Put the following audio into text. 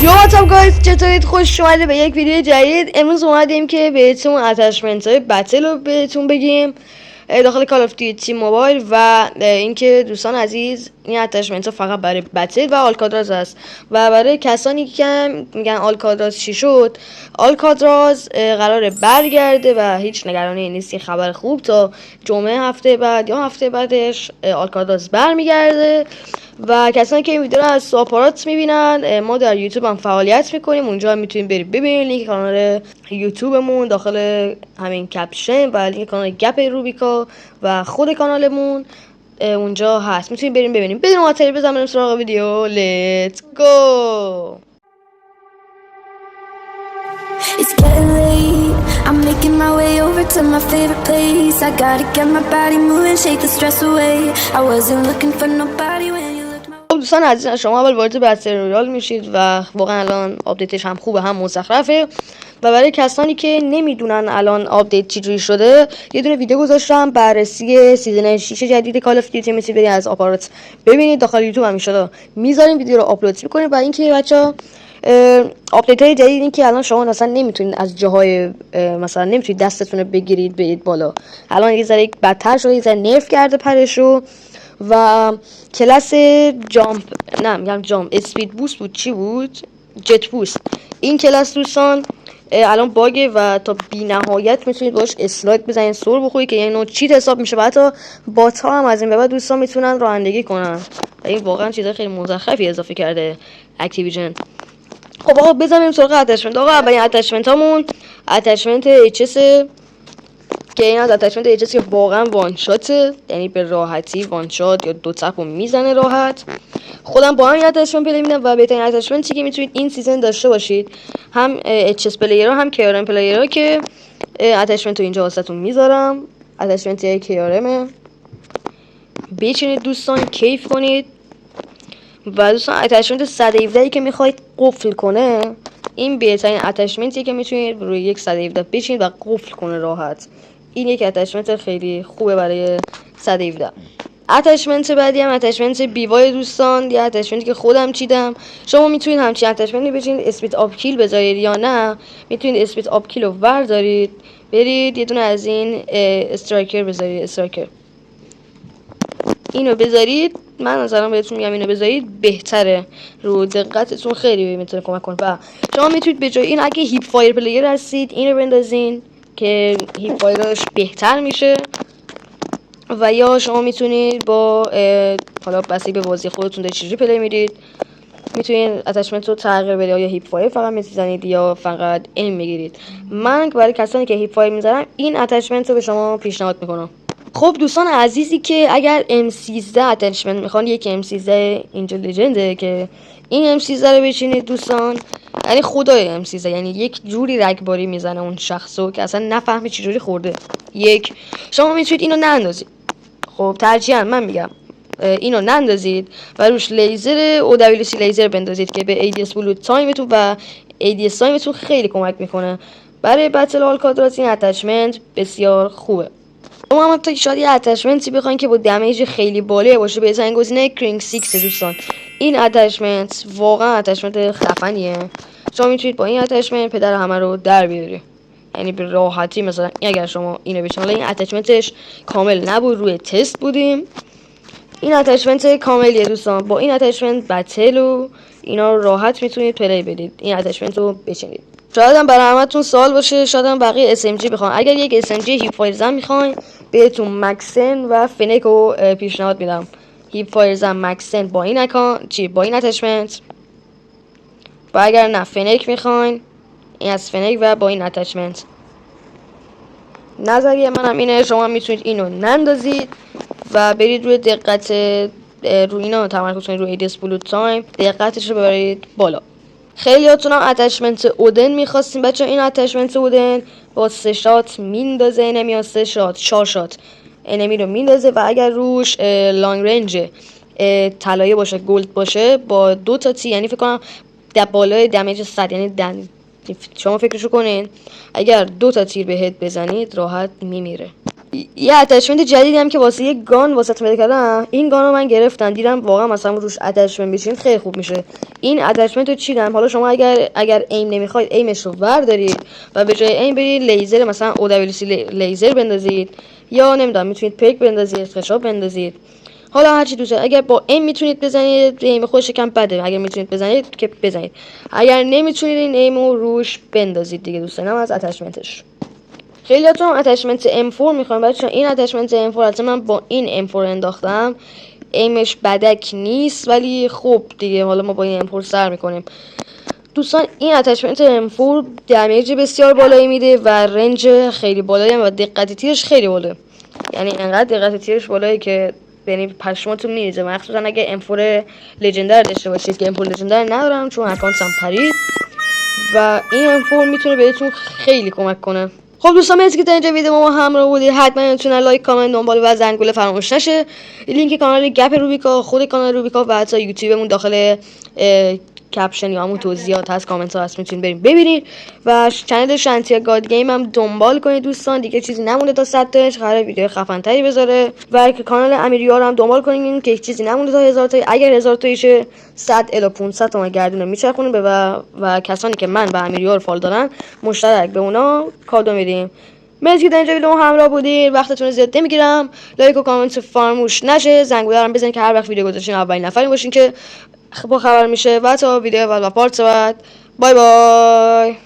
یو واتساپ گایز، چطورید؟ خوش اومده به یک ویدیو جدید. امروز اومدیم که بهتون اتچمنت های بتل رو بهتون بگیم داخل کال آف دیوتی موبایل و اینکه دوستان عزیز این اتچمنت ها فقط برای بتل و آلکادراز است و برای کسانی که میگن آلکادراز چی شد، آلکادراز قراره برگرده و هیچ نگرانی نیست. خبر خوب، تا جمعه هفته بعد یا هفته بعدش آلکادراز برمیگرده و کسانی که این ویدیو رو از ساپارات میبینن، ما در یوتیوب هم فعالیت میکنیم، اونجا میتونید برید ببینید لینک کانال یوتیوبمون داخل همین کپشن و لینک کانال گپ روبیکا و خود کانالمون اونجا هست، میتونید برید ببینید. بدون معطلی بزنیم سراغ ویدیو. لیتس گو. It's getting late, I'm making my way over to my favorite place. I gotta get my body moving, shake the stress away. I wasn't looking for nobody when you looked my way. دوستان عزیز، شما اول وارد بتل رویال میشید و واقعا الان آپدیتش هم خوبه هم مزخرفه و برای کسانی که نمیدونن الان آپدیت چجوری شده، یه دونه ویدیو گذاشتم بررسی سیزن 6 جدید کال اف دیوتی، میتونید برید از آپارات ببینید. داخل یوتیوب هم ان شاء الله میذاریم ویدیو رو آپلود میکنیم. و اینکه بچا آپدیت های جدید این که الان شما مثلا نمیتونید از جاهای مثلا نمیتونید دستتون رو بگیرید برید بالا. الان یه ذره بدتر شده، یه ذره نرف کرده پرشو و کلاس جامپ، نه میگم جامپ، اسپید بوست بود، چی بود، جت بوست. این کلاس دوستان الان باگه و تا بی نهایت میتونید باش اسلاید بزنید، سر بخورید که یه نوع چیت حساب میشه و حتی بات ها هم از این به بعد دوستان میتونن رانندگی کنن و این واقعا چیز خیلی مزخرفی اضافه کرده اکتیویژن. خب آقا بزنیم سراغ اتچمنت. آقا اولین اتچمنت هامون اتچمنت HS که این از اتچمنت HS که واقعا وان شاته، یعنی به راحتی وان شات یا دو تپ رو میزنه راحت. خودم با همین اتچمنت پلی میدم و بهترین اتچمنتی که میتونید این سیزن داشته باشید، هم HS پلیرها هم KRM پلیرها، که اتچمنت رو اینجا واسهتون میذارم. اتچمنت KRM بچینید دوستان، کیف کنید. و دوستان اتچمنت 117 که میخواید قفل کنه، این بهترین اتچمنتیه که میتونید روی یک 117 بچینید و قفل کنه راحت. این یک اتچمنت خیلی خوبه برای 117. اتچمنت بعدی هم اتچمنت بیوای دوستان، یه اتچمنتی که خودم چیدم. شما میتونید همچین اتچمنتی بچینید اسپید آپ کیل بذارید یا نه میتونید اسپید آپ کیل رو بردارید برید یه دونه از این استرایکر بذارید. استرایکر اینو بذارید، من نظرم بهتون میگم اینو بذارید بهتره، رو دقتتون خیلی میتونه کمک کنه. و شما میتونید به جای این اگه هیپ فایر پلیر هستید اینو بندازین که هیپ فایرش بهتر میشه. و یا شما میتونید با حالا بسی به بازی خودتون دارید چجوری پلی میدید میتونید اتچمنت رو تغییر بدید، یا هیپ فایر فقط میزنید یا فقط ایم میگیرید. من برای کسانی که هیپ فایر میذارم این اتچمنت رو به شما پیشنهاد میکنم. خب دوستان عزیزی که اگر M13 اتچمنت میخوان، یک M13 اینجا لژنده که این M13 رو بچینید دوستان، یعنی خدای M13 یعنی یک جوری رگباری میزنه اون شخصو که اصلا نفهمی چه جوری خورده. یک شما میتونید اینو نندازید، خب ترجیحاً من میگم اینو نندازید و روش لیزر OWC لیزر بندازید که به ADS بلوت تایمتون و ADS تایمتون خیلی کمک میکنه. برای بتل آلکادراز این اتچمنت بسیار خوبه. اما هم تا شاید یه اتچمنتی بخواین که با دمیج خیلی بالا باشه، بهترین گزینه کرینگ 6 دوستان. این اتچمنت واقعا اتچمنت خفنیه. شما میتونید با این اتچمنت پدر همه رو در بیاری، یعنی به راحتی. مثلا اگر شما اینو بچینید، این اتچمنتش کامل نبود، روی تست بودیم. این اتچمنت کاملیه دوستان. با این اتچمنت بتل و اینا رو راحت میتونید پلی بدید. این اتچمنت رو بچینید. شاید هم برای همتون سوال باشه، شاید هم بقیه SMG بخوان. اگر یک SMG هیپ فایر زن میخواین، بهتون مکسن و فنک رو پیشنهاد میدم. هیپ فایر زن مکسن با این با این اتچمنت، و اگر نه فنک میخواین این از فنک و با این اتچمنت. نظریه منم اینه، شما میتونید اینو نندازید و برید روی دقت روی اینا تمرکز کنید، روی ADS بلوت تایم دقتش رو ببرید بالا. خیلیاتون هم اتچمنت اودن میخواستین بچه. این اتچمنت اودن با 3 شات میندازه انمی، 3 شات 4 شات انمی رو میندازه و اگر روش لانگ رنج طلایی باشه، گلد باشه، با 2 تا تی، یعنی فکر کنم در بالای دمیج 100، یعنی شما فکرشو کنین اگر 2 تا تیر بهت بزنید راحت میمیره. یه اتچمنت جدیدی هم که واسه یه گان واسه پیدا کردم. این گان رو من گرفتم، دیدم واقعا مثلا روش اتچمنت بشین خیلی خوب میشه. این اتچمنت رو چیدم. حالا شما اگر ایم نمیخواید ایمش رو بردارید و به جای ایم برید لیزر مثلا OWC لیزر بندازید، یا نمیدونم میتونید پیک بندازید، خشاب بندازید، حالا هر چی دوست دارید. اگر با ایم میتونید بزنید ایم خودش کم بده، اگر میتونید بزنید که بزنید، اگر نمیتونید این ایمو روش بندازید دیگه. دوست دارم از اتچمنتش. خیلیاتون اتچمنت M4 میخوام بچه‌ها. این اتچمنت M4 البته من با این M4 انداختم، ایمش بدک نیست ولی خوب دیگه، حالا ما با این M4 سر میکنیم. دوستان این اتچمنت M4 دمیج بسیار بالایی میده و رنج خیلی بالایی و دقت تیرش خیلی بالاست. یعنی انقدر دقت تیرش بالایی که یعنی پشماتون میریزه، مخصوصا اگه M4 لژندر داشته باشید که M4 لژندر ندارم چون اکانتم پرید و این M4 میتونه بهتون خیلی کمک کنه. خب دوستان مرسی که تا اینجا ویدیو ما همراه بودید. حتما یادتونه لایک، کامنت، دنبال و زنگوله فراموش نشه. لینک کانال گپ روبیکا، خود کانال روبیکا و حتی یوتیوبمون داخل کپشن یا همون توضیحات هست، کامنت ها هست، میتونید بریم ببینید. و چنل شانتیا گاد گیم هم دنبال کنید دوستان، دیگه چیزی نمونده تا 100 تاش قراره ویدیو خفن تری بذاره. و کانال امیریار هم دنبال کنید که چیزی نمونده تا 1000 تا. اگر 1000 تایشه 100 الی 500 تومن گردونه میچرخونه و کسانی که من به امیریار فال دارن مشترک به اونا کادو میدیم. مرسی که در اینجا ویدیو همراه بودید. وقتتون رو زیاد نمیگیرم. لایک و کامنت فراموش نشه. زنگوله رو بزنید که هر وقت ویدیو گذاشتیم اولین نفری باشین که با خبر میشه. و تا ویدیو و پارت بعد. بای بای.